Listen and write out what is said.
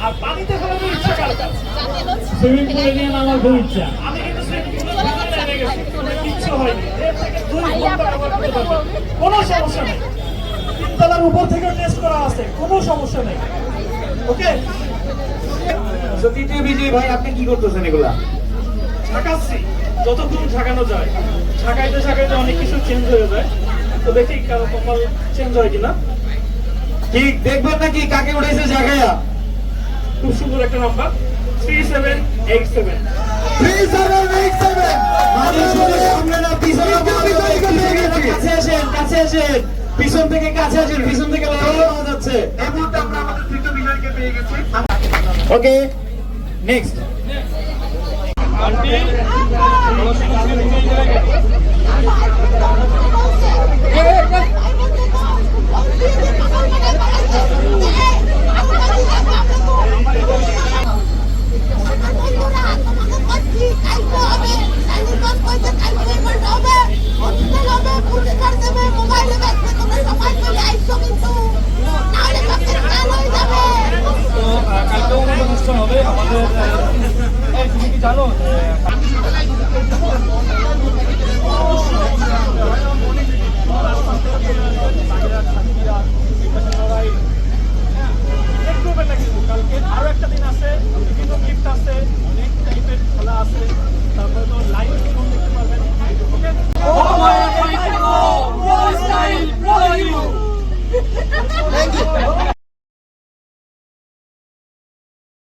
আর পানিতে ফেলানোর ইচ্ছা কার কাছে? সুইমিং পুলে নিয়ে নামার খুব ইচ্ছা। আমি কিন্তু সুইমিং পুলে নেমে গেছি, কিচ্ছু হয়নি। এর থেকে 2 ঘন্টা ব্যবহার করতে পারবো, কোনো সমস্যা নেই। 3 তলার উপর থেকে টেস্ট করা আছে, কোনো সমস্যা নেই। ওকে, তো তৃতীয় বিজয়ী ভাই, আপনি কি করতেছেন এগুলা? ঝাঁকাচ্ছি যতক্ষণ ঝাঁকানো যায়। ঝাঁকাইতে ঝাঁকাইতে অনেক কিছু চেঞ্জ হয়ে যায়, তো দেখি কারো কপাল চেঞ্জ হয় কিনা। কি দেখবেন নাকি কাকে উঠেছে জায়গায়? খুব সুন্দর একটা নাম্বার, 3787। 3787 মানে শুধু সামনে না পিছনে, কাছে আসেন, কাছে আসেন, পিছন থেকে কাছে আসেন, পিছন থেকে পাওয়া যাচ্ছে। এই মুহূর্তে আমরা আমাদের তৃতীয় বিজয়ীকে পেয়ে গেছি। ওকে, নেক্সট।